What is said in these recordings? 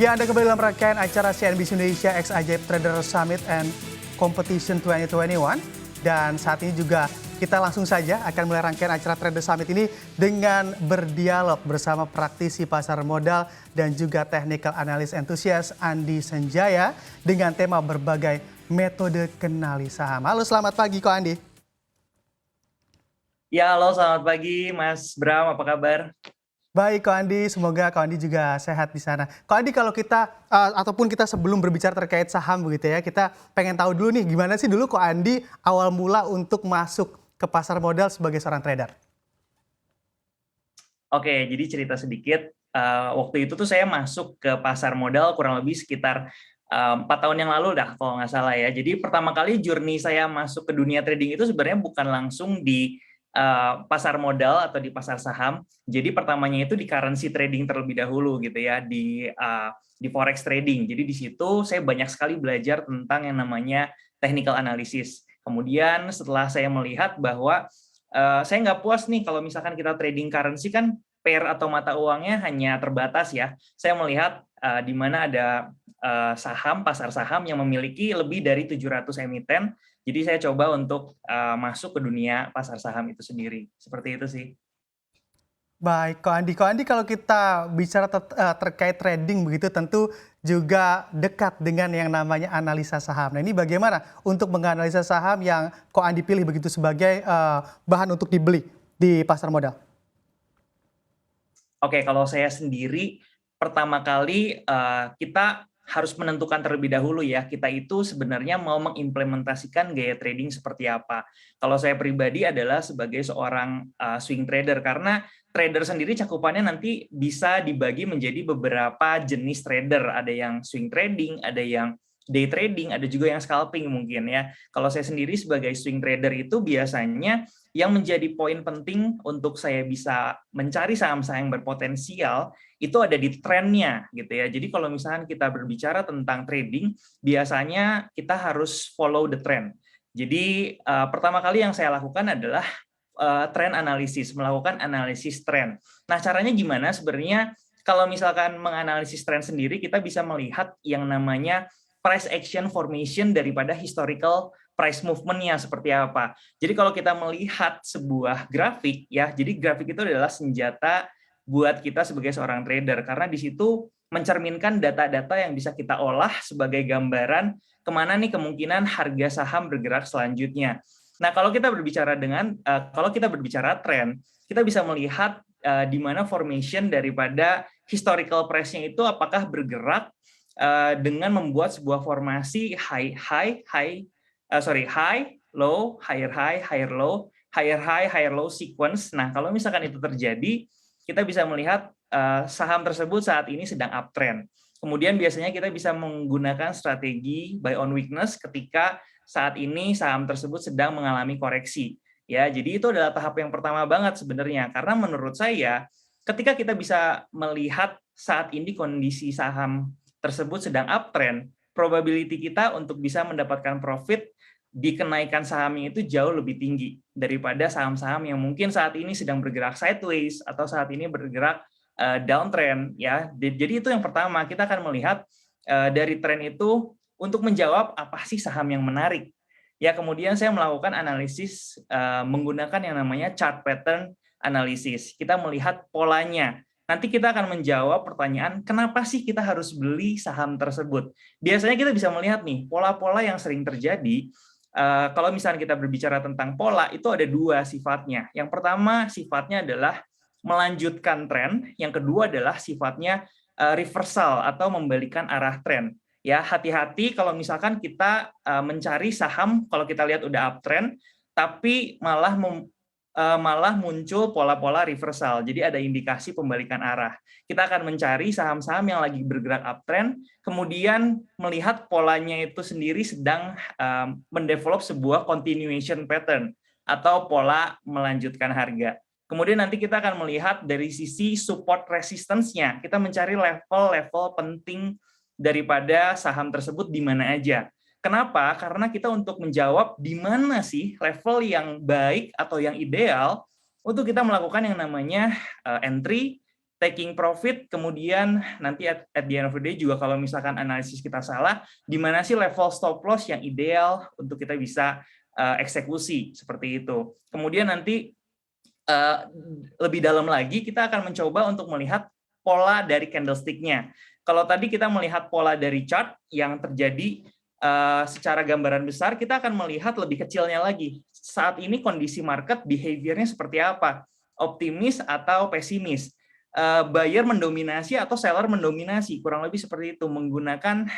Ya, Anda kembali dalam rangkaian acara CNBC Indonesia X Ajaib Trader Summit and Competition 2021. Dan saat ini juga kita langsung saja akan mulai rangkaian acara Trader Summit ini dengan berdialog bersama praktisi pasar modal dan juga technical analyst entusias Andi Senjaya dengan tema berbagai metode kenali saham. Halo, selamat pagi Ko Andi. Ya, halo, selamat pagi Mas Bram, apa kabar? Baik, Ko Andi, semoga Ko Andi juga sehat di sana. Ko Andi, kalau kita ataupun kita sebelum berbicara terkait saham begitu ya, kita pengen tahu dulu nih gimana sih dulu Ko Andi awal mula untuk masuk ke pasar modal sebagai seorang trader? Oke, jadi cerita sedikit. Waktu itu tuh saya masuk ke pasar modal kurang lebih sekitar 4 tahun yang lalu dah, kalau nggak salah ya. Jadi pertama kali journey saya masuk ke dunia trading itu sebenarnya bukan langsung di pasar modal atau di pasar saham. Jadi pertamanya itu di currency trading terlebih dahulu gitu ya, di forex trading. Jadi di situ saya banyak sekali belajar tentang yang namanya technical analysis. Kemudian setelah saya melihat bahwa saya nggak puas nih kalau misalkan kita trading currency kan pair atau mata uangnya hanya terbatas ya. Saya melihat di mana ada pasar saham yang memiliki lebih dari 700 emiten. Jadi saya coba untuk masuk ke dunia pasar saham itu sendiri. Seperti itu sih. Baik, Ko Andi. Ko Andi, kalau kita bicara terkait trading begitu tentu juga dekat dengan yang namanya analisa saham. Nah, ini bagaimana untuk menganalisa saham yang Ko Andi pilih begitu sebagai bahan untuk dibeli di pasar modal? Oke, kalau saya sendiri pertama kali kita harus menentukan terlebih dahulu ya, kita itu sebenarnya mau mengimplementasikan gaya trading seperti apa. Kalau saya pribadi adalah sebagai seorang swing trader, karena trader sendiri cakupannya nanti bisa dibagi menjadi beberapa jenis trader. Ada yang swing trading, ada yang day trading, ada juga yang scalping mungkin ya. Kalau saya sendiri sebagai swing trader itu biasanya yang menjadi poin penting untuk saya bisa mencari saham-saham yang berpotensial itu ada di trennya gitu ya. Jadi kalau misalnya kita berbicara tentang trading, biasanya kita harus follow the trend. Jadi pertama kali yang saya lakukan adalah trend analisis, melakukan analisis tren. Nah, caranya gimana sebenarnya? Kalau misalkan menganalisis tren sendiri, kita bisa melihat yang namanya price action formation daripada historical price movement-nya seperti apa. Jadi kalau kita melihat sebuah grafik ya, jadi grafik itu adalah senjata buat kita sebagai seorang trader, karena di situ mencerminkan data-data yang bisa kita olah sebagai gambaran kemana nih kemungkinan harga saham bergerak selanjutnya. Nah, kalau kita berbicara tren, kita bisa melihat di mana formation daripada historical price-nya itu apakah bergerak dengan membuat sebuah formasi high, low, higher low, higher low sequence. Nah, kalau misalkan itu terjadi, kita bisa melihat saham tersebut saat ini sedang uptrend. Kemudian biasanya kita bisa menggunakan strategi buy on weakness ketika saat ini saham tersebut sedang mengalami koreksi. Ya, jadi itu adalah tahap yang pertama banget sebenarnya, karena menurut saya ketika kita bisa melihat saat ini kondisi saham tersebut sedang uptrend, probability kita untuk bisa mendapatkan profit di kenaikan sahamnya itu jauh lebih tinggi daripada saham-saham yang mungkin saat ini sedang bergerak sideways atau saat ini bergerak downtrend ya. Jadi itu yang pertama, kita akan melihat dari tren itu untuk menjawab apa sih saham yang menarik. Ya, kemudian saya melakukan analisis menggunakan yang namanya chart pattern analysis. Kita melihat polanya. Nanti kita akan menjawab pertanyaan, kenapa sih kita harus beli saham tersebut? Biasanya kita bisa melihat nih, pola-pola yang sering terjadi, kalau misalnya kita berbicara tentang pola, itu ada dua sifatnya. Yang pertama sifatnya adalah melanjutkan tren, yang kedua adalah sifatnya reversal atau membalikan arah tren. Ya, hati-hati kalau misalkan kita mencari saham, kalau kita lihat udah uptrend, tapi malah muncul pola-pola reversal. Jadi ada indikasi pembalikan arah. Kita akan mencari saham-saham yang lagi bergerak uptrend, kemudian melihat polanya itu sendiri sedang mendevelop sebuah continuation pattern atau pola melanjutkan harga. Kemudian nanti kita akan melihat dari sisi support resistance-nya. Kita mencari level-level penting daripada saham tersebut di mana aja. Kenapa? Karena kita untuk menjawab di mana sih level yang baik atau yang ideal untuk kita melakukan yang namanya entry, taking profit, kemudian nanti at the end of the day juga kalau misalkan analisis kita salah, di mana sih level stop loss yang ideal untuk kita bisa eksekusi seperti itu. Kemudian nanti lebih dalam lagi kita akan mencoba untuk melihat pola dari candlestick-nya. Kalau tadi kita melihat pola dari chart yang terjadi secara gambaran besar, kita akan melihat lebih kecilnya lagi. Saat ini kondisi market behavior-nya seperti apa? Optimis atau pesimis? Buyer mendominasi atau seller mendominasi? Kurang lebih seperti itu, menggunakan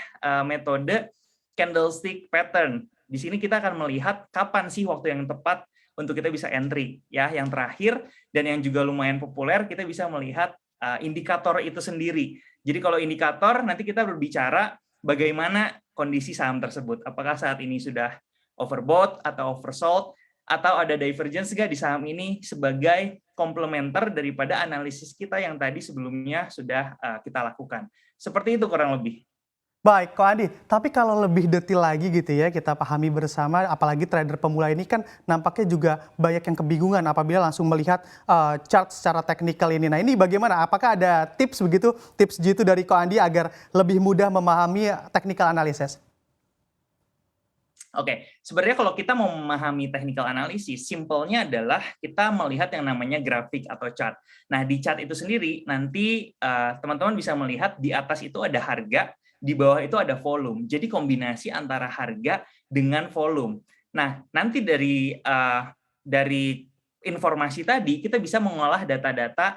metode candlestick pattern. Di sini kita akan melihat kapan sih waktu yang tepat untuk kita bisa entry. Ya, yang terakhir dan yang juga lumayan populer, kita bisa melihat indikator itu sendiri. Jadi kalau indikator, nanti kita berbicara bagaimana kondisi saham tersebut. Apakah saat ini sudah overbought atau oversold, atau ada divergence nggak di saham ini sebagai komplementer daripada analisis kita yang tadi sebelumnya sudah kita lakukan. Seperti itu kurang lebih. Baik, Ko Andi, tapi kalau lebih detail lagi gitu ya, kita pahami bersama, apalagi trader pemula ini kan nampaknya juga banyak yang kebingungan apabila langsung melihat chart secara teknikal ini. Nah ini bagaimana? Apakah ada tips begitu, tips jitu dari Ko Andi agar lebih mudah memahami technical analysis? Oke, sebenarnya kalau kita mau memahami technical analysis, simpelnya adalah kita melihat yang namanya grafik atau chart. Nah, di chart itu sendiri, nanti teman-teman bisa melihat di atas itu ada harga, di bawah itu ada volume. Jadi kombinasi antara harga dengan volume. Nah, nanti dari informasi tadi, kita bisa mengolah data-data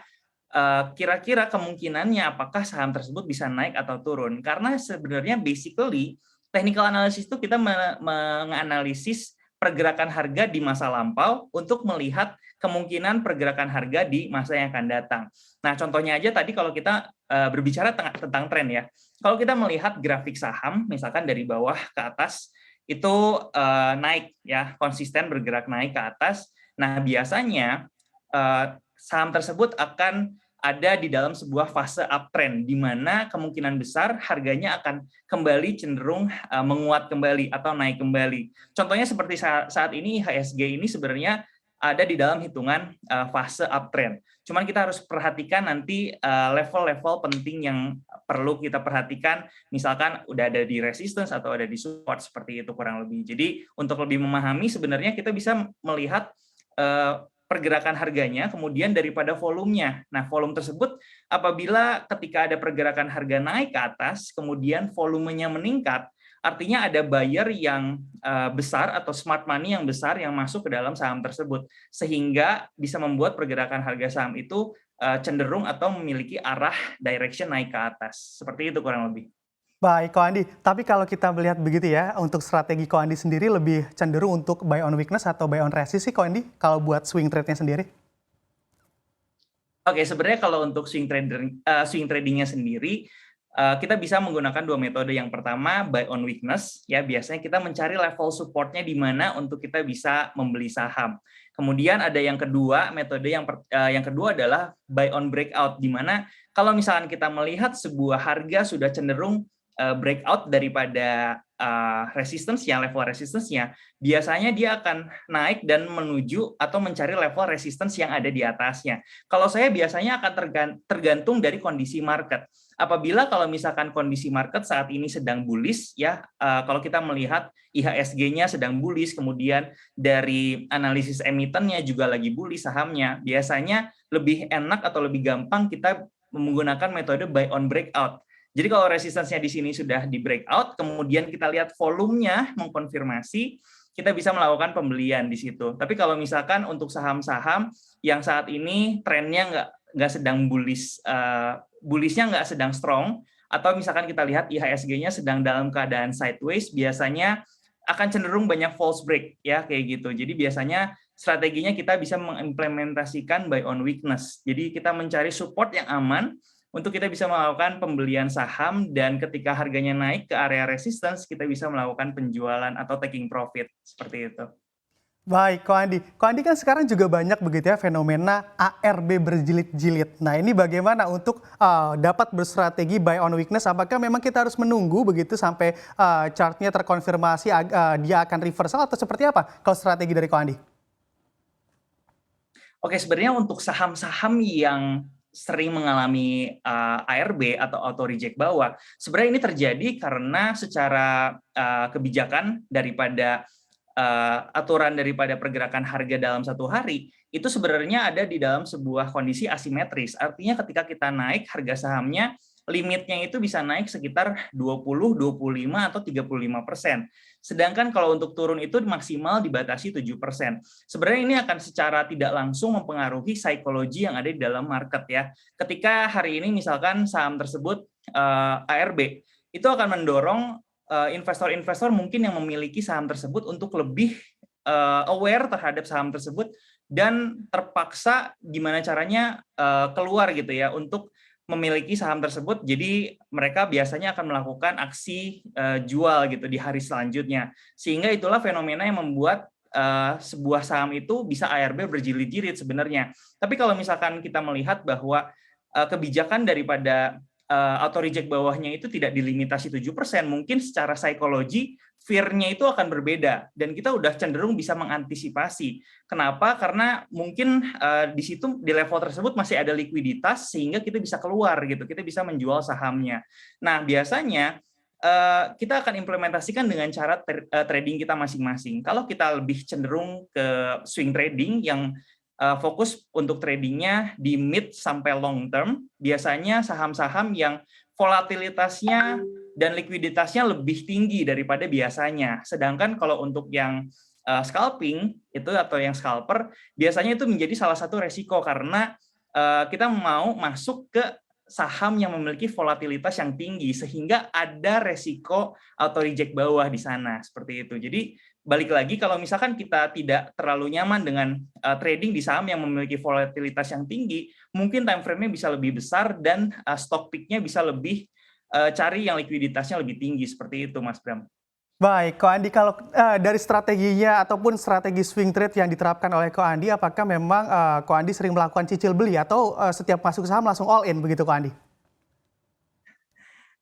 kira-kira kemungkinannya apakah saham tersebut bisa naik atau turun. Karena sebenarnya basically, technical analysis itu kita menganalisis pergerakan harga di masa lampau untuk melihat kemungkinan pergerakan harga di masa yang akan datang. Nah, contohnya aja tadi kalau kita berbicara tentang tren ya. Kalau kita melihat grafik saham, misalkan dari bawah ke atas, itu naik ya, konsisten bergerak naik ke atas. Nah, biasanya saham tersebut akan ada di dalam sebuah fase uptrend, di mana kemungkinan besar harganya akan kembali cenderung menguat kembali atau naik kembali. Contohnya seperti saat ini IHSG ini sebenarnya ada di dalam hitungan fase uptrend. Cuman kita harus perhatikan nanti level-level penting yang perlu kita perhatikan, misalkan udah ada di resistance atau ada di support, seperti itu kurang lebih. Jadi untuk lebih memahami sebenarnya kita bisa melihat pergerakan harganya, kemudian daripada volumenya. Nah, volume tersebut apabila ketika ada pergerakan harga naik ke atas, kemudian volumenya meningkat, artinya ada buyer yang besar atau smart money yang besar yang masuk ke dalam saham tersebut, sehingga bisa membuat pergerakan harga saham itu cenderung atau memiliki arah direction naik ke atas. Seperti itu kurang lebih. Baik, Ko Andi. Tapi kalau kita melihat begitu ya, untuk strategi Ko Andi sendiri lebih cenderung untuk buy on weakness atau buy on resist sih, Ko Andi, kalau buat swing trade-nya sendiri? Oke, sebenarnya kalau untuk swing tradingnya sendiri, kita bisa menggunakan dua metode. Yang pertama, buy on weakness. Ya, biasanya kita mencari level support-nya di mana untuk kita bisa membeli saham. Kemudian ada yang kedua, metode yang kedua adalah buy on breakout, di mana kalau misalkan kita melihat sebuah harga sudah cenderung breakout daripada resistance-nya, level resistance-nya, biasanya dia akan naik dan menuju atau mencari level resistance yang ada di atasnya. Kalau saya biasanya akan tergantung dari kondisi market. Apabila kalau misalkan kondisi market saat ini sedang bullish, ya kalau kita melihat IHSG-nya sedang bullish, kemudian dari analisis emitennya juga lagi bullish sahamnya, biasanya lebih enak atau lebih gampang kita menggunakan metode buy on breakout. Jadi kalau resistance-nya di sini sudah di breakout, kemudian kita lihat volumenya mengkonfirmasi, kita bisa melakukan pembelian di situ. Tapi kalau misalkan untuk saham-saham yang saat ini trennya nggak sedang bullish, bullishnya nggak sedang strong, atau misalkan kita lihat IHSG-nya sedang dalam keadaan sideways, biasanya akan cenderung banyak false break ya kayak gitu. Jadi biasanya strateginya kita bisa mengimplementasikan buy on weakness. Jadi kita mencari support yang aman untuk kita bisa melakukan pembelian saham, dan ketika harganya naik ke area resistance, kita bisa melakukan penjualan atau taking profit, seperti itu. Baik, Ko Andi. Ko Andi kan sekarang juga banyak begitu ya fenomena ARB berjilid-jilid. Nah ini bagaimana untuk dapat berstrategi buy on weakness? Apakah memang kita harus menunggu begitu sampai chartnya terkonfirmasi dia akan reversal atau seperti apa kalau strategi dari Ko Andi? Oke, sebenarnya untuk saham-saham yang sering mengalami ARB atau auto reject bawah, sebenarnya ini terjadi karena secara kebijakan daripada aturan daripada pergerakan harga dalam satu hari itu sebenarnya ada di dalam sebuah kondisi asimetris. Artinya ketika kita naik harga sahamnya limitnya itu bisa naik sekitar 20, 25 atau 35%. Sedangkan kalau untuk turun itu maksimal dibatasi 7%. Sebenarnya ini akan secara tidak langsung mempengaruhi psikologi yang ada di dalam market ya. Ketika hari ini misalkan saham tersebut ARB, itu akan mendorong investor-investor mungkin yang memiliki saham tersebut untuk lebih aware terhadap saham tersebut dan terpaksa gimana caranya keluar gitu ya untuk memiliki saham tersebut. Jadi mereka biasanya akan melakukan aksi jual gitu di hari selanjutnya. Sehingga itulah fenomena yang membuat sebuah saham itu bisa ARB berjilid-jilid sebenarnya. Tapi kalau misalkan kita melihat bahwa kebijakan daripada auto reject bawahnya itu tidak dilimitasi 7%, mungkin secara psikologi fear-nya itu akan berbeda dan kita udah cenderung bisa mengantisipasi. Kenapa? Karena mungkin di situ di level tersebut masih ada likuiditas sehingga kita bisa keluar gitu, kita bisa menjual sahamnya. Nah, biasanya kita akan implementasikan dengan cara trading kita masing-masing. Kalau kita lebih cenderung ke swing trading yang fokus untuk tradingnya di mid sampai long term, biasanya saham-saham yang volatilitasnya dan likuiditasnya lebih tinggi daripada biasanya. Sedangkan kalau untuk yang scalping itu atau yang scalper, biasanya itu menjadi salah satu resiko karena kita mau masuk ke saham yang memiliki volatilitas yang tinggi sehingga ada resiko auto reject bawah di sana seperti itu. Jadi balik lagi kalau misalkan kita tidak terlalu nyaman dengan trading di saham yang memiliki volatilitas yang tinggi, mungkin time frame-nya bisa lebih besar dan stock pick-nya bisa lebih cari yang likuiditasnya lebih tinggi seperti itu, Mas Bram. Baik, Ko Andi, kalau dari strateginya ataupun strategi swing trade yang diterapkan oleh Ko Andi, apakah memang Ko Andi sering melakukan cicil beli atau setiap masuk saham langsung all in begitu, Ko Andi?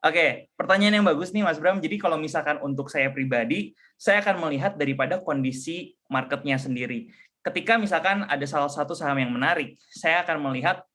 Oke, pertanyaan yang bagus nih Mas Bram. Jadi kalau misalkan untuk saya pribadi, saya akan melihat daripada kondisi marketnya sendiri. Ketika misalkan ada salah satu saham yang menarik, saya akan melihat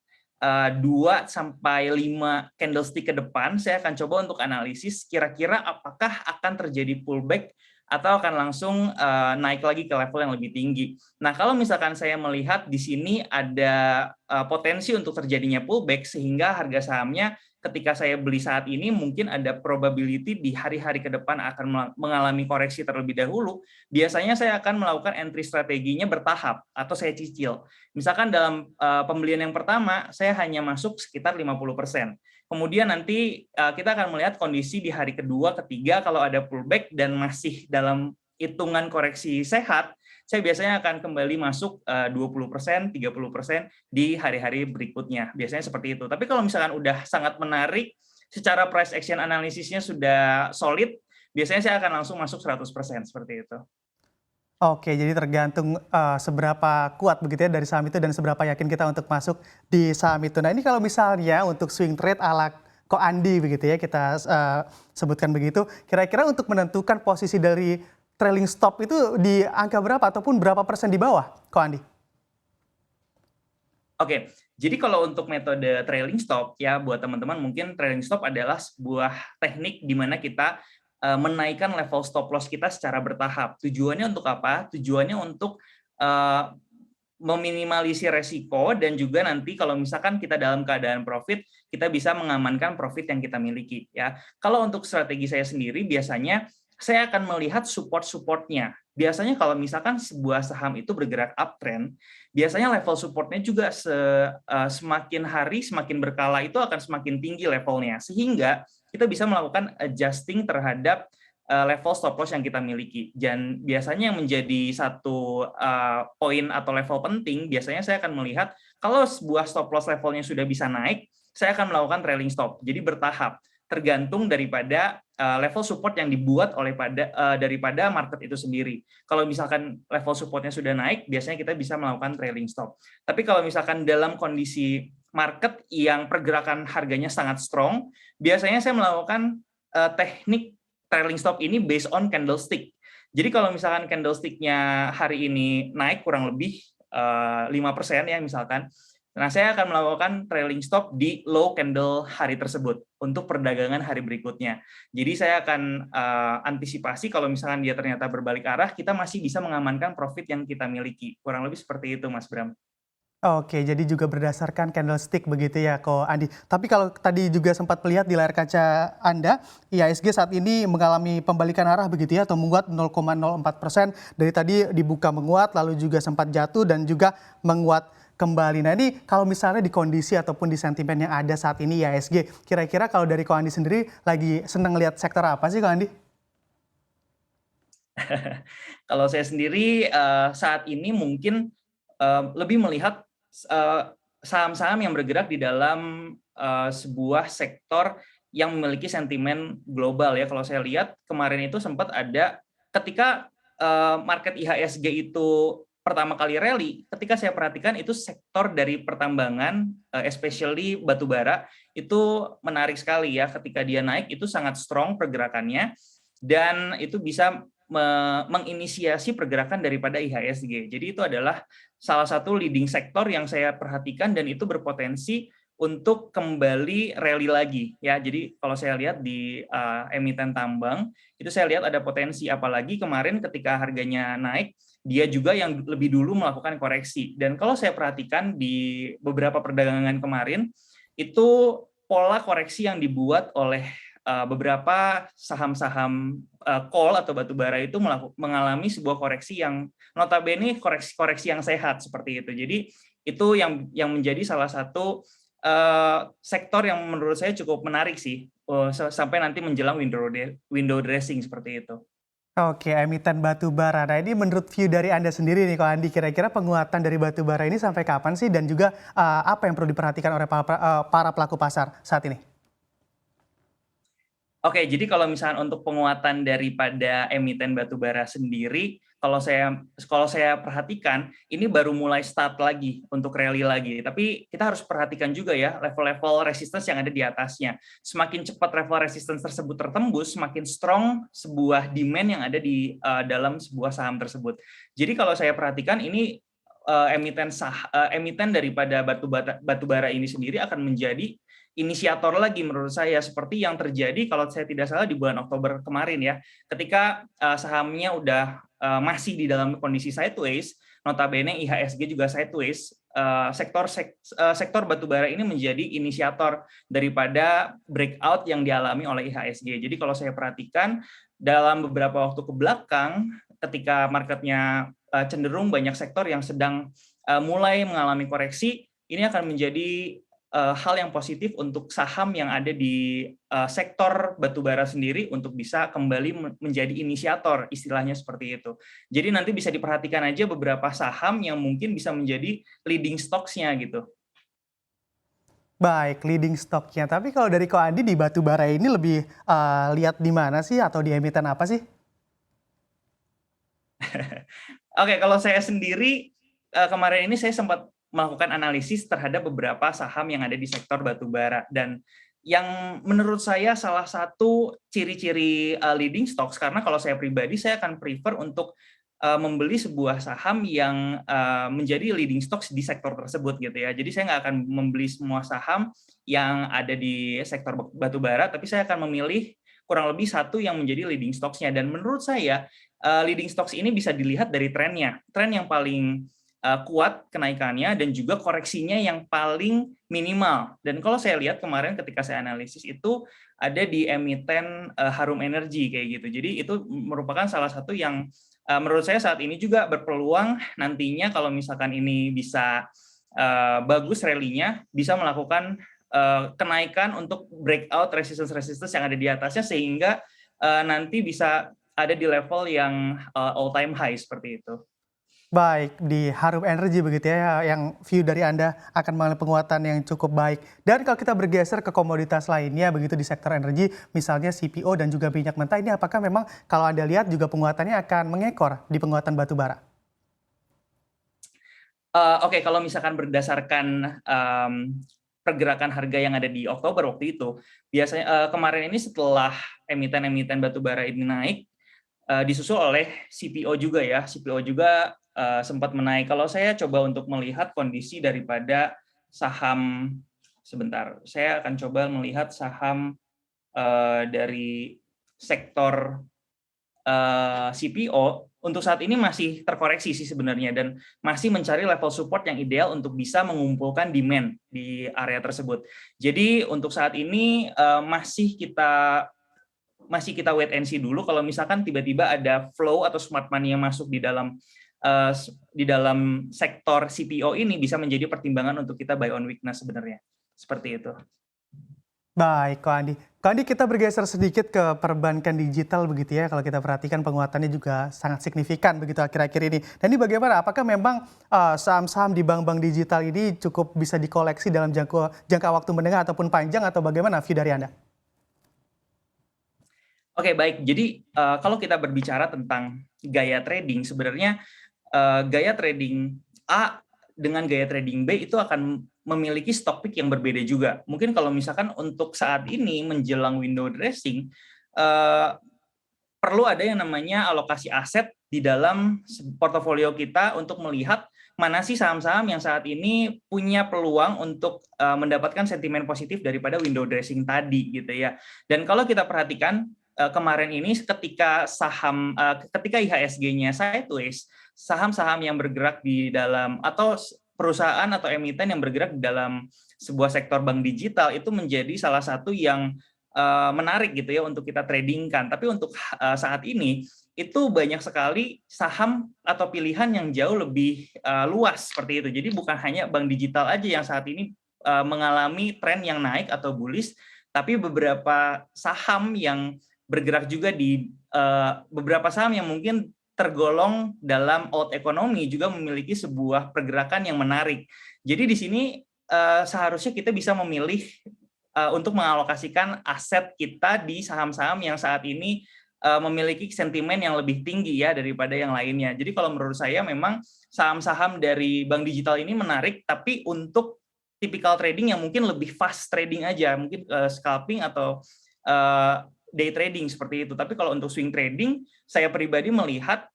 2 sampai 5 candlestick ke depan, saya akan coba untuk analisis kira-kira apakah akan terjadi pullback atau akan langsung naik lagi ke level yang lebih tinggi. Nah, kalau misalkan saya melihat di sini ada potensi untuk terjadinya pullback sehingga harga sahamnya ketika saya beli saat ini mungkin ada probability di hari-hari ke depan akan mengalami koreksi terlebih dahulu, biasanya saya akan melakukan entry strateginya bertahap atau saya cicil. Misalkan dalam pembelian yang pertama, saya hanya masuk sekitar 50%. Kemudian nanti kita akan melihat kondisi di hari kedua, ketiga, kalau ada pullback dan masih dalam hitungan koreksi sehat, saya biasanya akan kembali masuk 20%, 30% di hari-hari berikutnya. Biasanya seperti itu. Tapi kalau misalkan udah sangat menarik, secara price action analisisnya sudah solid, biasanya saya akan langsung masuk 100%, seperti itu. Oke, jadi tergantung seberapa kuat begitu ya dari saham itu dan seberapa yakin kita untuk masuk di saham itu. Nah, ini kalau misalnya untuk swing trade ala Ko Andi begitu ya, kita sebutkan begitu, kira-kira untuk menentukan posisi dari trailing stop itu di angka berapa ataupun berapa persen di bawah, Ko Andi? Oke, jadi kalau untuk metode trailing stop ya buat teman-teman mungkin trailing stop adalah sebuah teknik di mana kita menaikkan level stop loss kita secara bertahap. Tujuannya untuk apa? Tujuannya untuk meminimalisir resiko dan juga nanti kalau misalkan kita dalam keadaan profit, kita bisa mengamankan profit yang kita miliki ya. Kalau untuk strategi saya sendiri biasanya saya akan melihat support-supportnya. Biasanya kalau misalkan sebuah saham itu bergerak uptrend, biasanya level supportnya juga semakin hari, semakin berkala itu akan semakin tinggi levelnya. Sehingga kita bisa melakukan adjusting terhadap level stop loss yang kita miliki. Dan biasanya yang menjadi satu poin atau level penting, biasanya saya akan melihat kalau sebuah stop loss levelnya sudah bisa naik, saya akan melakukan trailing stop. Jadi bertahap. Tergantung daripada level support yang dibuat daripada market itu sendiri. Kalau misalkan level supportnya sudah naik, biasanya kita bisa melakukan trailing stop. Tapi kalau misalkan dalam kondisi market yang pergerakan harganya sangat strong, biasanya saya melakukan teknik trailing stop ini based on candlestick. Jadi kalau misalkan candlestick-nya hari ini naik kurang lebih 5% ya misalkan, Nah, saya akan melakukan trailing stop di low candle hari tersebut untuk perdagangan hari berikutnya. Jadi saya akan antisipasi kalau misalkan dia ternyata berbalik arah, kita masih bisa mengamankan profit yang kita miliki. Kurang lebih seperti itu, Mas Bram. Oke, jadi juga berdasarkan candlestick begitu ya, Ko Andi. Tapi kalau tadi juga sempat melihat di layar kaca Anda, IHSG saat ini mengalami pembalikan arah begitu ya, atau menguat 0,04%. Dari tadi dibuka menguat, lalu juga sempat jatuh dan juga menguat kembali. Nah ini kalau misalnya di kondisi ataupun di sentimen yang ada saat ini IHSG, kira-kira kalau dari Ko Andi sendiri lagi senang lihat sektor apa sih, Ko Andi? Kalau saya sendiri saat ini mungkin lebih melihat eh, saham-saham yang bergerak di dalam sebuah sektor yang memiliki sentimen global ya. Kalau saya lihat kemarin itu sempat ada ketika market IHSG itu pertama kali rally, ketika saya perhatikan itu sektor dari pertambangan, especially batu bara, itu menarik sekali ya. Ketika dia naik itu sangat strong pergerakannya dan itu bisa menginisiasi pergerakan daripada IHSG. Jadi itu adalah salah satu leading sektor yang saya perhatikan dan itu berpotensi untuk kembali rally lagi ya. Jadi kalau saya lihat di emiten tambang itu saya lihat ada potensi, apalagi kemarin ketika harganya naik dia juga yang lebih dulu melakukan koreksi. Dan kalau saya perhatikan di beberapa perdagangan kemarin itu pola koreksi yang dibuat oleh beberapa saham-saham coal atau batu bara itu mengalami sebuah koreksi yang notabene koreksi yang sehat seperti itu. Jadi itu yang menjadi salah satu sektor yang menurut saya cukup menarik sih sampai nanti menjelang window dressing seperti itu. Oke, emiten batu bara. Nah ini menurut view dari Anda sendiri nih, Ko Andi, kira-kira penguatan dari batu bara ini sampai kapan sih? Dan juga apa yang perlu diperhatikan oleh para pelaku pasar saat ini? Oke, jadi kalau misalnya untuk penguatan daripada emiten batubara sendiri, kalau saya perhatikan ini baru mulai start lagi untuk rally lagi. Tapi kita harus perhatikan juga ya level-level resistance yang ada di atasnya. Semakin cepat level resistance tersebut tertembus, semakin strong sebuah demand yang ada di dalam sebuah saham tersebut. Jadi kalau saya perhatikan ini emiten daripada batubara ini sendiri akan menjadi inisiator lagi menurut saya, seperti yang terjadi kalau saya tidak salah di bulan Oktober kemarin ya, ketika sahamnya udah masih di dalam kondisi sideways, notabene IHSG juga sideways, sektor batubara ini menjadi inisiator daripada breakout yang dialami oleh IHSG. Jadi kalau saya perhatikan dalam beberapa waktu ke belakang, ketika marketnya cenderung banyak sektor yang sedang mulai mengalami koreksi, ini akan menjadi hal yang positif untuk saham yang ada di sektor batubara sendiri untuk bisa kembali menjadi inisiator, istilahnya seperti itu. Jadi nanti bisa diperhatikan aja beberapa saham yang mungkin bisa menjadi leading stocks-nya gitu. Baik, leading stock-nya. Tapi kalau dari Ko Andi di batu bara ini lebih lihat di mana sih atau di emiten apa sih? Oke, kalau saya sendiri kemarin ini saya sempat melakukan analisis terhadap beberapa saham yang ada di sektor batubara, dan yang menurut saya salah satu ciri-ciri leading stocks, karena kalau saya pribadi saya akan prefer untuk membeli sebuah saham yang menjadi leading stocks di sektor tersebut gitu ya. Jadi saya nggak akan membeli semua saham yang ada di sektor batubara, tapi saya akan memilih kurang lebih satu yang menjadi leading stocks-nya. Dan menurut saya leading stocks ini bisa dilihat dari trennya. Tren yang paling kuat kenaikannya dan juga koreksinya yang paling minimal. Dan kalau saya lihat kemarin ketika saya analisis itu ada di emiten Harum Energy kayak gitu. Jadi itu merupakan salah satu yang menurut saya saat ini juga berpeluang nantinya kalau misalkan ini bisa bagus rally-nya, bisa melakukan kenaikan untuk breakout resistance yang ada di atasnya, sehingga nanti bisa ada di level yang all time high seperti itu. Baik, di Harum Energy begitu ya, yang view dari Anda akan mengalami penguatan yang cukup baik. Dan kalau kita bergeser ke komoditas lainnya begitu di sektor energi, misalnya CPO dan juga minyak mentah, ini apakah memang kalau Anda lihat juga penguatannya akan mengekor di penguatan batu bara? Oke, kalau misalkan berdasarkan pergerakan harga yang ada di Oktober waktu itu, biasanya kemarin ini setelah emiten-emiten batu bara ini naik, disusul oleh CPO juga ya. CPO juga sempat menaik. Kalau saya coba untuk melihat kondisi daripada saham, sebentar, saya akan coba melihat saham dari sektor CPO untuk saat ini masih terkoreksi sih sebenarnya, dan masih mencari level support yang ideal untuk bisa mengumpulkan demand di area tersebut. Jadi untuk saat ini masih kita wait and see dulu. Kalau misalkan tiba-tiba ada flow atau smart money yang masuk di dalam sektor CPO ini, bisa menjadi pertimbangan untuk kita buy on weakness sebenarnya. Seperti itu. Baik, Ko Andi. Ko Andi, kita bergeser sedikit ke perbankan digital begitu ya. Kalau kita perhatikan penguatannya juga sangat signifikan begitu akhir-akhir ini. Dan ini bagaimana? Apakah memang saham-saham di bank-bank digital ini cukup bisa dikoleksi dalam jangka waktu menengah ataupun panjang, atau bagaimana view dari Anda? Oke, baik. Jadi kalau kita berbicara tentang gaya trading, sebenarnya gaya trading A dengan gaya trading B itu akan memiliki stock pick yang berbeda juga. Mungkin kalau misalkan untuk saat ini menjelang window dressing, perlu ada yang namanya alokasi aset di dalam portofolio kita untuk melihat mana sih saham-saham yang saat ini punya peluang untuk mendapatkan sentimen positif daripada window dressing tadi gitu ya. Dan kalau kita perhatikan kemarin ini ketika IHSG-nya sideways, saham-saham yang bergerak di dalam atau perusahaan atau emiten yang bergerak di dalam sebuah sektor bank digital itu menjadi salah satu yang menarik gitu ya untuk kita tradingkan. Tapi untuk saat ini itu banyak sekali saham atau pilihan yang jauh lebih luas seperti itu. Jadi bukan hanya bank digital aja yang saat ini mengalami tren yang naik atau bullish, tapi beberapa saham yang bergerak juga di beberapa saham yang mungkin tergolong dalam old economy juga memiliki sebuah pergerakan yang menarik. Jadi di sini seharusnya kita bisa memilih untuk mengalokasikan aset kita di saham-saham yang saat ini memiliki sentimen yang lebih tinggi ya daripada yang lainnya. Jadi kalau menurut saya memang saham-saham dari bank digital ini menarik, tapi untuk tipikal trading yang mungkin lebih fast trading aja, mungkin scalping atau day trading seperti itu. Tapi kalau untuk swing trading, saya pribadi melihat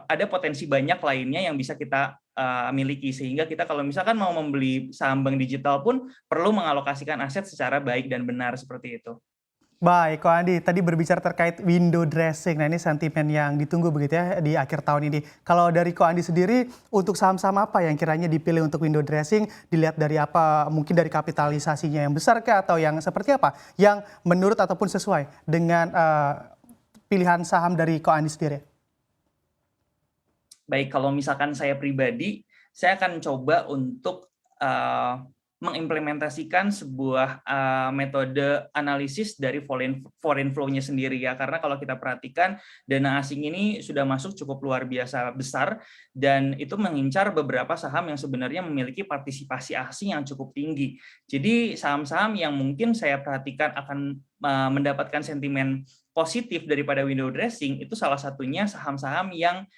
ada potensi banyak lainnya yang bisa kita miliki, sehingga kita kalau misalkan mau membeli saham bank digital pun perlu mengalokasikan aset secara baik dan benar seperti itu. Baik, Ko Andi, tadi berbicara terkait window dressing. Nah, ini sentimen yang ditunggu begitu ya di akhir tahun ini. Kalau dari Ko Andi sendiri, untuk saham-saham apa yang kiranya dipilih untuk window dressing? Dilihat dari apa? Mungkin dari kapitalisasinya yang besar kah, atau yang seperti apa? Yang menurut ataupun sesuai dengan pilihan saham dari Ko Andi sendiri? Baik, kalau misalkan saya pribadi, saya akan coba untuk mengimplementasikan sebuah metode analisis dari foreign flow-nya sendiri ya, karena kalau kita perhatikan dana asing ini sudah masuk cukup luar biasa besar, dan itu mengincar beberapa saham yang sebenarnya memiliki partisipasi asing yang cukup tinggi. Jadi saham-saham yang mungkin saya perhatikan akan mendapatkan sentimen positif daripada window dressing itu salah satunya saham-saham yang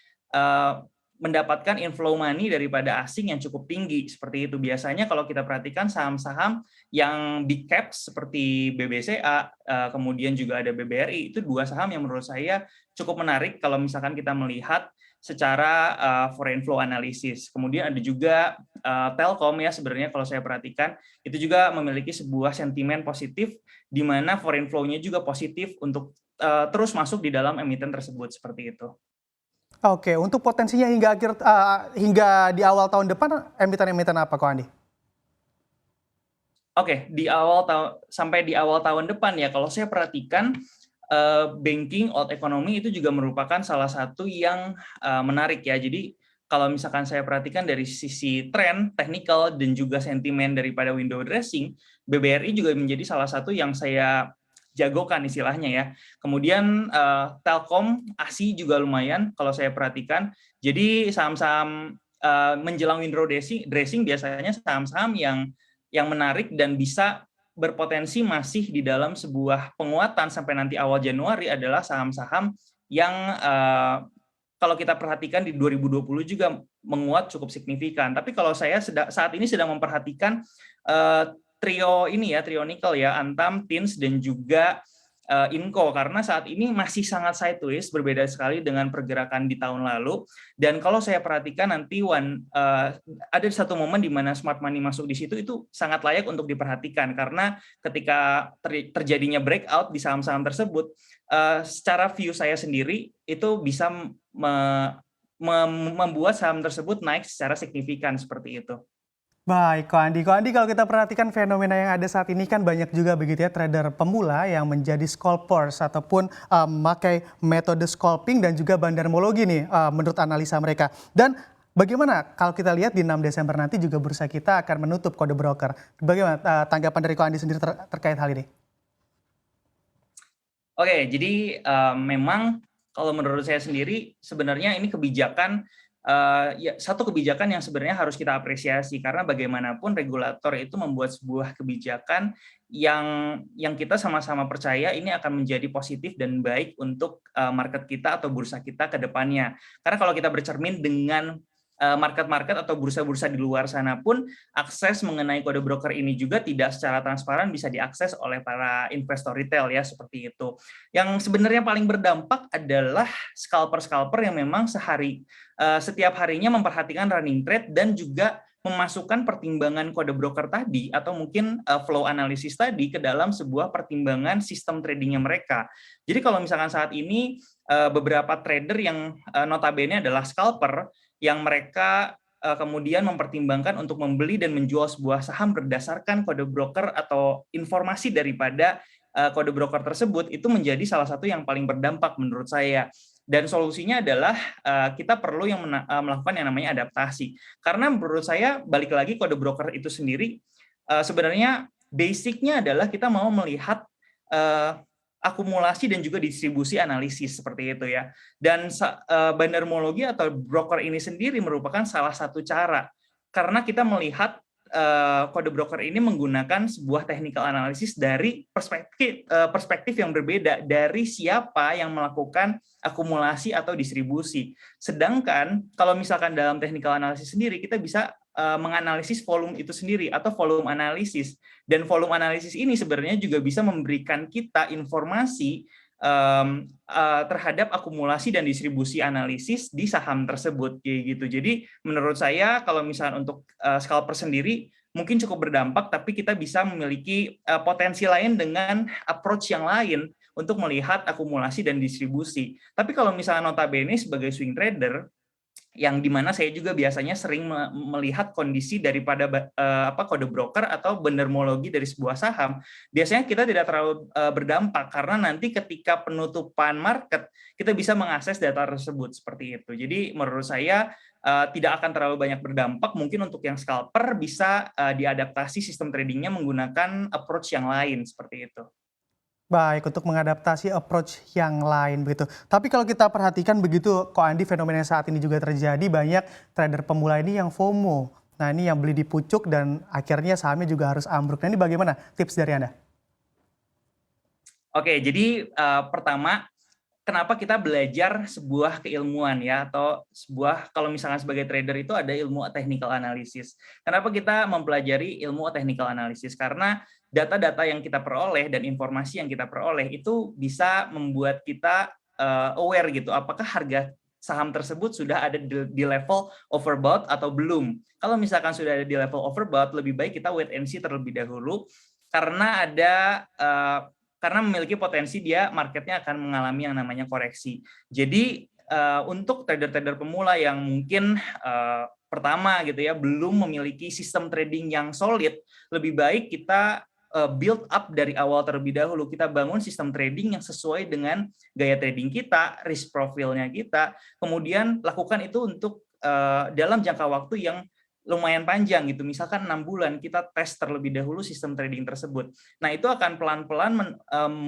mendapatkan inflow money daripada asing yang cukup tinggi seperti itu. Biasanya kalau kita perhatikan saham-saham yang big caps seperti BBCA, kemudian juga ada BBRI, itu dua saham yang menurut saya cukup menarik kalau misalkan kita melihat secara foreign flow analysis. Kemudian ada juga Telkom ya, sebenarnya kalau saya perhatikan itu juga memiliki sebuah sentimen positif di mana foreign flow-nya juga positif untuk terus masuk di dalam emiten tersebut seperti itu. Oke, untuk potensinya hingga di awal tahun depan, emiten-emiten apa, Ko Andi? Oke, sampai di awal tahun depan ya, kalau saya perhatikan banking old economy itu juga merupakan salah satu yang menarik ya. Jadi kalau misalkan saya perhatikan dari sisi tren, technical, dan juga sentimen daripada window dressing, BBRI juga menjadi salah satu yang saya jagokan istilahnya ya. Kemudian Telkom, ASI juga lumayan kalau saya perhatikan. Jadi saham-saham menjelang window dressing biasanya saham-saham yang menarik dan bisa berpotensi masih di dalam sebuah penguatan sampai nanti awal Januari adalah saham-saham yang kalau kita perhatikan di 2020 juga menguat cukup signifikan. Tapi kalau saya saat ini sedang memperhatikan trio ini ya, trio nikel ya, Antam, TINS, dan juga Inco, karena saat ini masih sangat sideways, berbeda sekali dengan pergerakan di tahun lalu. Dan kalau saya perhatikan nanti ada satu momen di mana smart money masuk di situ, itu sangat layak untuk diperhatikan, karena ketika terjadinya breakout di saham-saham tersebut, secara view saya sendiri itu bisa membuat saham tersebut naik secara signifikan seperti itu. Baik, Ko Andi kalau kita perhatikan fenomena yang ada saat ini kan banyak juga begitu ya trader pemula yang menjadi scalpers ataupun memakai metode scalping dan juga bandarmologi nih menurut analisa mereka. Dan bagaimana kalau kita lihat di 6 Desember nanti juga bursa kita akan menutup kode broker. Bagaimana tanggapan dari Ko Andi sendiri terkait hal ini? Oke, jadi memang kalau menurut saya sendiri sebenarnya ini kebijakan satu kebijakan yang sebenarnya harus kita apresiasi, karena bagaimanapun regulator itu membuat sebuah kebijakan yang kita sama-sama percaya ini akan menjadi positif dan baik untuk market kita atau bursa kita ke depannya. Karena kalau kita bercermin dengan market-market atau bursa-bursa di luar sana pun, akses mengenai kode broker ini juga tidak secara transparan bisa diakses oleh para investor retail ya, seperti itu. Yang sebenarnya paling berdampak adalah scalper-scalper yang memang setiap harinya memperhatikan running trade dan juga memasukkan pertimbangan kode broker tadi atau mungkin flow analysis tadi ke dalam sebuah pertimbangan sistem tradingnya mereka. Jadi kalau misalkan saat ini beberapa trader yang notabene adalah scalper, yang mereka kemudian mempertimbangkan untuk membeli dan menjual sebuah saham berdasarkan kode broker atau informasi daripada kode broker tersebut, itu menjadi salah satu yang paling berdampak menurut saya. Dan solusinya adalah kita perlu melakukan yang namanya adaptasi. Karena menurut saya, balik lagi, kode broker itu sendiri sebenarnya basicnya adalah kita mau melihat akumulasi dan juga distribusi analisis seperti itu ya. Dan bandarmologi atau broker ini sendiri merupakan salah satu cara, karena kita melihat kode broker ini menggunakan sebuah technical analysis dari perspektif yang berbeda dari siapa yang melakukan akumulasi atau distribusi. Sedangkan kalau misalkan dalam technical analysis sendiri, kita bisa menganalisis volume itu sendiri atau volume analisis. Dan volume analisis ini sebenarnya juga bisa memberikan kita informasi terhadap akumulasi dan distribusi analisis di saham tersebut, kayak gitu. Jadi menurut saya kalau misalnya untuk scalper sendiri mungkin cukup berdampak, tapi kita bisa memiliki potensi lain dengan approach yang lain untuk melihat akumulasi dan distribusi. Tapi kalau misalnya notabene sebagai swing trader, yang dimana saya juga biasanya sering melihat kondisi daripada kode broker atau bandarmologi dari sebuah saham, biasanya kita tidak terlalu berdampak, karena nanti ketika penutupan market kita bisa mengakses data tersebut seperti itu. Jadi menurut saya tidak akan terlalu banyak berdampak. Mungkin untuk yang scalper bisa diadaptasi sistem tradingnya menggunakan approach yang lain seperti itu. Baik, untuk mengadaptasi approach yang lain begitu. Tapi kalau kita perhatikan begitu, Ko Andi, fenomena yang saat ini juga terjadi, banyak trader pemula ini yang FOMO. Nah, ini yang beli di pucuk dan akhirnya sahamnya juga harus ambruk. Nah, ini bagaimana tips dari Anda? Oke, jadi pertama, kenapa kita belajar sebuah keilmuan ya, atau kalau misalkan sebagai trader itu ada ilmu technical analysis. Kenapa kita mempelajari ilmu technical analysis? Karena data-data yang kita peroleh dan informasi yang kita peroleh itu bisa membuat kita aware gitu, apakah harga saham tersebut sudah ada di level overbought atau belum. Kalau misalkan sudah ada di level overbought, lebih baik kita wait and see terlebih dahulu, karena karena memiliki potensi marketnya akan mengalami yang namanya koreksi. Jadi untuk trader-trader pemula yang mungkin pertama gitu ya, belum memiliki sistem trading yang solid, lebih baik kita build up dari awal terlebih dahulu. Kita bangun sistem trading yang sesuai dengan gaya trading kita, risk profilnya kita, kemudian lakukan itu untuk dalam jangka waktu yang lumayan panjang gitu, misalkan 6 bulan kita tes terlebih dahulu sistem trading tersebut. Nah, itu akan pelan-pelan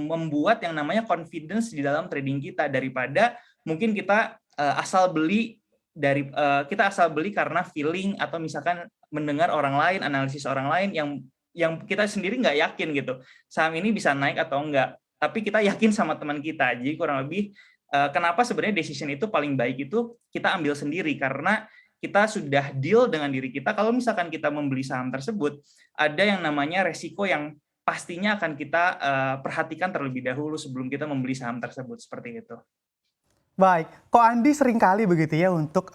membuat yang namanya confidence di dalam trading kita, daripada mungkin kita asal beli karena feeling, atau misalkan mendengar orang lain, analisis orang lain yang kita sendiri nggak yakin gitu, saham ini bisa naik atau enggak, tapi kita yakin sama teman kita. Jadi kurang lebih kenapa sebenarnya decision itu paling baik itu kita ambil sendiri, karena kita sudah deal dengan diri kita. Kalau misalkan kita membeli saham tersebut, ada yang namanya resiko yang pastinya akan kita perhatikan terlebih dahulu sebelum kita membeli saham tersebut, seperti itu. Baik, kok Andi seringkali begitu ya untuk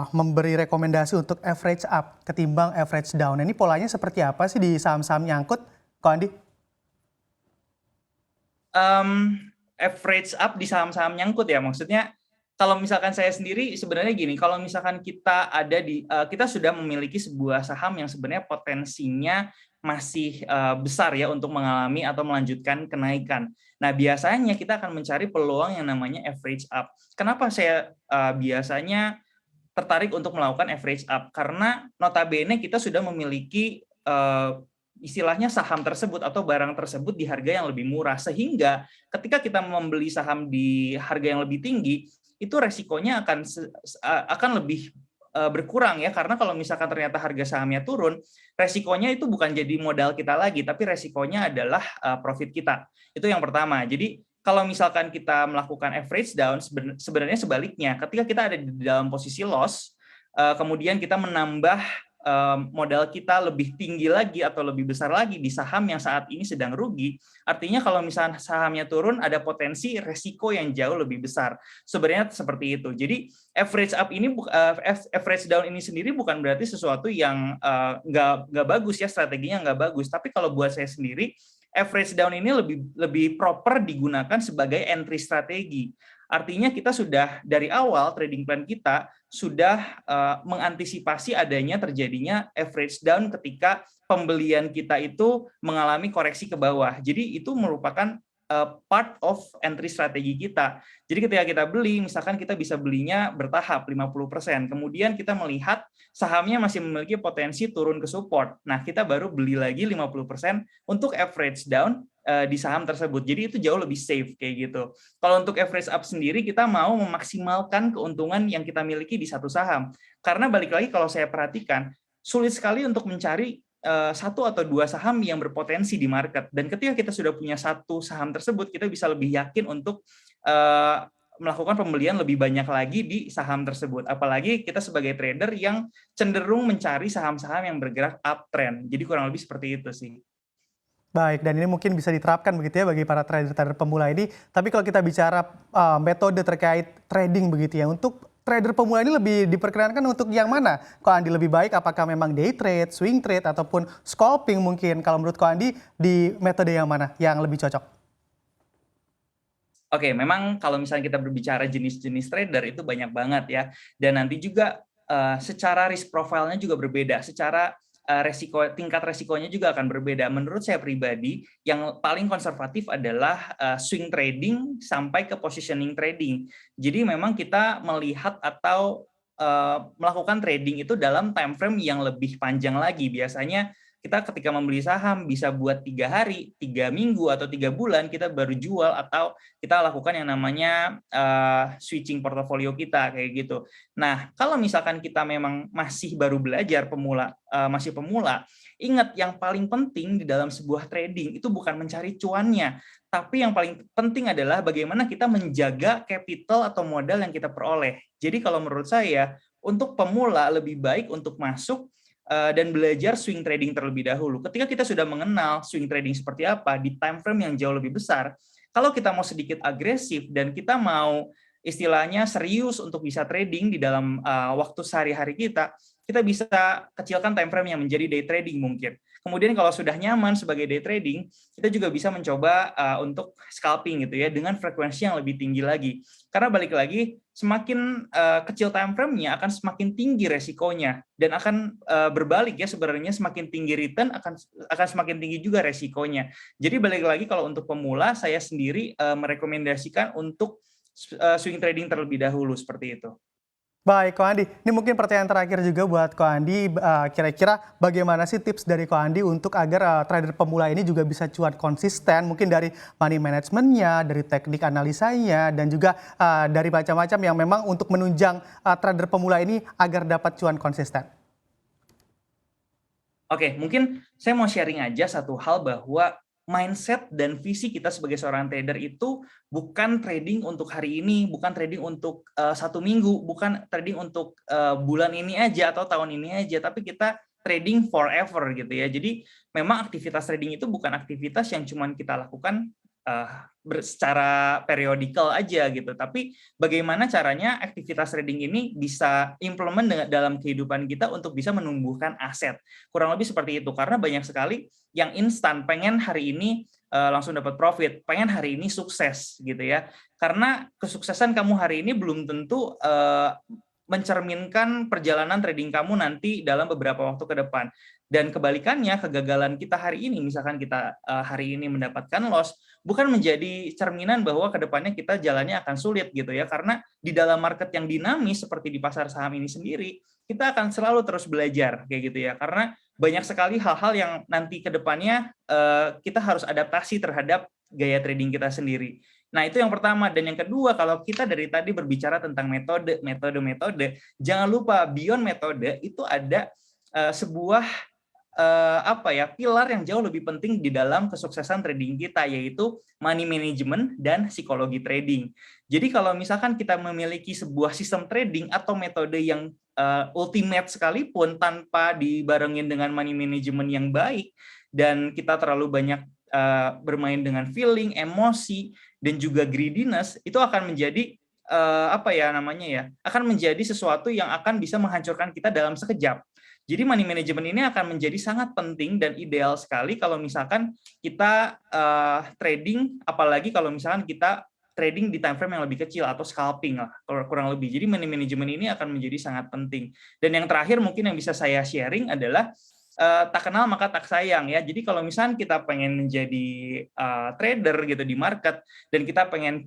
memberi rekomendasi untuk average up ketimbang average down. Ini polanya seperti apa sih di saham-saham nyangkut, kok Andi? Average up di saham-saham nyangkut ya, maksudnya kalau misalkan saya sendiri sebenarnya gini, kalau misalkan kita ada di kita sudah memiliki sebuah saham yang sebenarnya potensinya masih besar ya untuk mengalami atau melanjutkan kenaikan. Nah, biasanya kita akan mencari peluang yang namanya average up. Kenapa saya biasanya tertarik untuk melakukan average up? Karena notabene kita sudah memiliki istilahnya saham tersebut atau barang tersebut di harga yang lebih murah, sehingga ketika kita membeli saham di harga yang lebih tinggi, itu resikonya akan lebih berkurang ya, karena kalau misalkan ternyata harga sahamnya turun, resikonya itu bukan jadi modal kita lagi, tapi resikonya adalah profit kita. Itu yang pertama. Jadi kalau misalkan kita melakukan average down, sebenarnya sebaliknya, ketika kita ada di dalam posisi loss, kemudian kita menambah modal kita lebih tinggi lagi atau lebih besar lagi di saham yang saat ini sedang rugi, artinya kalau misalnya sahamnya turun ada potensi resiko yang jauh lebih besar. Sebenarnya seperti itu. Jadi average up ini average down ini sendiri bukan berarti sesuatu yang nggak bagus ya, strateginya nggak bagus. Tapi kalau buat saya sendiri, average down ini lebih proper digunakan sebagai entry strategi. Artinya kita sudah dari awal trading plan kita sudah mengantisipasi adanya terjadinya average down ketika pembelian kita itu mengalami koreksi ke bawah. Jadi itu merupakan part of entry strategi kita. Jadi ketika kita beli, misalkan kita bisa belinya bertahap 50%, kemudian kita melihat sahamnya masih memiliki potensi turun ke support. Nah, kita baru beli lagi 50% untuk average down di saham tersebut. Jadi itu jauh lebih safe kayak gitu. Kalau untuk average up sendiri, kita mau memaksimalkan keuntungan yang kita miliki di satu saham. Karena balik lagi kalau saya perhatikan, sulit sekali untuk mencari satu atau dua saham yang berpotensi di market. Dan ketika kita sudah punya satu saham tersebut, kita bisa lebih yakin untuk melakukan pembelian lebih banyak lagi di saham tersebut. Apalagi kita sebagai trader yang cenderung mencari saham-saham yang bergerak uptrend. Jadi kurang lebih seperti itu sih. Baik, dan ini mungkin bisa diterapkan begitu ya bagi para trader-trader pemula ini. Tapi kalau kita bicara metode terkait trading begitu ya, untuk trader pemula ini lebih diperkenankan untuk yang mana? Ko Andi lebih baik apakah memang day trade, swing trade, ataupun scalping mungkin? Kalau menurut Ko Andi di metode yang mana yang lebih cocok? Oke, memang kalau misalnya kita berbicara jenis-jenis trader itu banyak banget ya. Dan nanti juga secara risk profile-nya juga berbeda, secara tingkat resikonya juga akan berbeda. Menurut saya pribadi, yang paling konservatif adalah swing trading sampai ke positioning trading. Jadi memang kita melihat atau melakukan trading itu dalam time frame yang lebih panjang lagi. Biasanya kita ketika membeli saham bisa buat 3 hari, 3 minggu, atau 3 bulan kita baru jual, atau kita lakukan yang namanya switching portofolio kita kayak gitu. Nah, kalau misalkan kita memang masih baru belajar, masih pemula, ingat yang paling penting di dalam sebuah trading itu bukan mencari cuannya, tapi yang paling penting adalah bagaimana kita menjaga capital atau modal yang kita peroleh. Jadi kalau menurut saya, untuk pemula lebih baik untuk masuk dan belajar swing trading terlebih dahulu. Ketika kita sudah mengenal swing trading seperti apa di time frame yang jauh lebih besar, kalau kita mau sedikit agresif dan kita mau istilahnya serius untuk bisa trading di dalam waktu sehari-hari kita bisa kecilkan time frame yang menjadi day trading mungkin. Kemudian kalau sudah nyaman sebagai day trading, kita juga bisa mencoba untuk scalping gitu ya dengan frekuensi yang lebih tinggi lagi. Karena balik lagi, semakin kecil time frame-nya akan semakin tinggi resikonya dan akan berbalik ya, sebenarnya semakin tinggi return akan semakin tinggi juga resikonya. Jadi balik lagi kalau untuk pemula, saya sendiri merekomendasikan untuk swing trading terlebih dahulu seperti itu. Baik, Ko Andi. Ini mungkin pertanyaan terakhir juga buat Ko Andi. Kira-kira bagaimana sih tips dari Ko Andi untuk agar trader pemula ini juga bisa cuan konsisten? Mungkin dari money management-nya, dari teknik analisanya, dan juga dari macam-macam yang memang untuk menunjang trader pemula ini agar dapat cuan konsisten. Oke, mungkin saya mau sharing aja satu hal bahwa mindset dan visi kita sebagai seorang trader itu bukan trading untuk hari ini, bukan trading untuk 1 minggu, bukan trading untuk bulan ini aja atau tahun ini aja, tapi kita trading forever gitu ya. Jadi memang aktivitas trading itu bukan aktivitas yang cuman kita lakukan secara periodikal aja gitu, tapi bagaimana caranya aktivitas trading ini bisa implement dalam kehidupan kita untuk bisa menumbuhkan aset. Kurang lebih seperti itu, karena banyak sekali yang instan, pengen hari ini langsung dapat profit, pengen hari ini sukses gitu ya. Karena kesuksesan kamu hari ini belum tentu mencerminkan perjalanan trading kamu nanti dalam beberapa waktu ke depan. Dan kebalikannya, kegagalan kita hari ini, misalkan kita hari ini mendapatkan loss, bukan menjadi cerminan bahwa ke depannya kita jalannya akan sulit gitu ya. Karena di dalam market yang dinamis seperti di pasar saham ini sendiri, kita akan selalu terus belajar kayak gitu ya. Karena banyak sekali hal-hal yang nanti ke depannya kita harus adaptasi terhadap gaya trading kita sendiri. Nah, itu yang pertama. Dan yang kedua, kalau kita dari tadi berbicara tentang metode, jangan lupa beyond metode itu ada sebuah pilar yang jauh lebih penting di dalam kesuksesan trading kita, yaitu money management dan psikologi trading. Jadi kalau misalkan kita memiliki sebuah sistem trading atau metode yang ultimate sekalipun tanpa dibarengin dengan money management yang baik, dan kita terlalu banyak bermain dengan feeling, emosi, dan juga greediness, itu akan menjadi akan menjadi sesuatu yang akan bisa menghancurkan kita dalam sekejap. Jadi money management ini akan menjadi sangat penting dan ideal sekali kalau misalkan kita trading, apalagi kalau misalkan kita trading di time frame yang lebih kecil atau scalping lah kurang lebih. Jadi money management ini akan menjadi sangat penting. Dan yang terakhir mungkin yang bisa saya sharing adalah tak kenal maka tak sayang ya. Jadi kalau misalnya kita pengen menjadi trader gitu di market dan kita pengen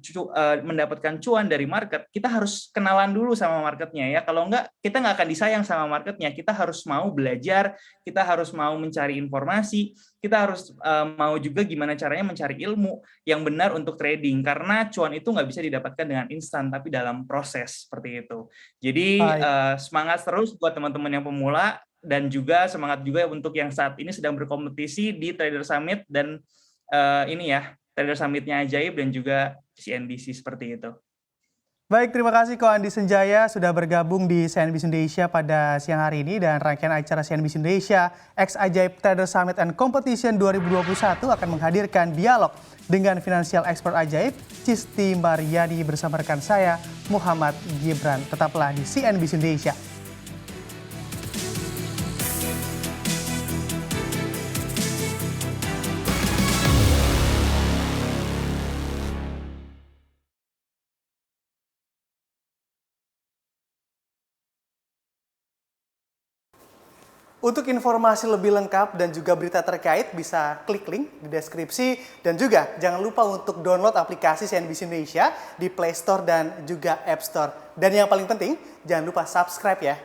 mendapatkan cuan dari market, kita harus kenalan dulu sama marketnya ya. Kalau enggak, kita nggak akan disayang sama marketnya. Kita harus mau belajar, kita harus mau mencari informasi, kita harus mau juga gimana caranya mencari ilmu yang benar untuk trading. Karena cuan itu nggak bisa didapatkan dengan instan, tapi dalam proses seperti itu. Jadi semangat terus buat teman-teman yang pemula, dan juga semangat juga untuk yang saat ini sedang berkompetisi di Trader Summit dan Trader Summit-nya Ajaib dan juga CNBC seperti itu. Baik, terima kasih Ko Andi Senjaya sudah bergabung di CNBC Indonesia pada siang hari ini, dan rangkaian acara CNBC Indonesia X Ajaib Trader Summit and Competition 2021 akan menghadirkan dialog dengan financial expert ajaib Cisti Maryadi bersama rekan saya Muhammad Gibran. Tetaplah di CNBC Indonesia. Untuk informasi lebih lengkap dan juga berita terkait bisa klik link di deskripsi, dan juga jangan lupa untuk download aplikasi CNBC Indonesia di Play Store dan juga App Store. Dan yang paling penting, jangan lupa subscribe ya.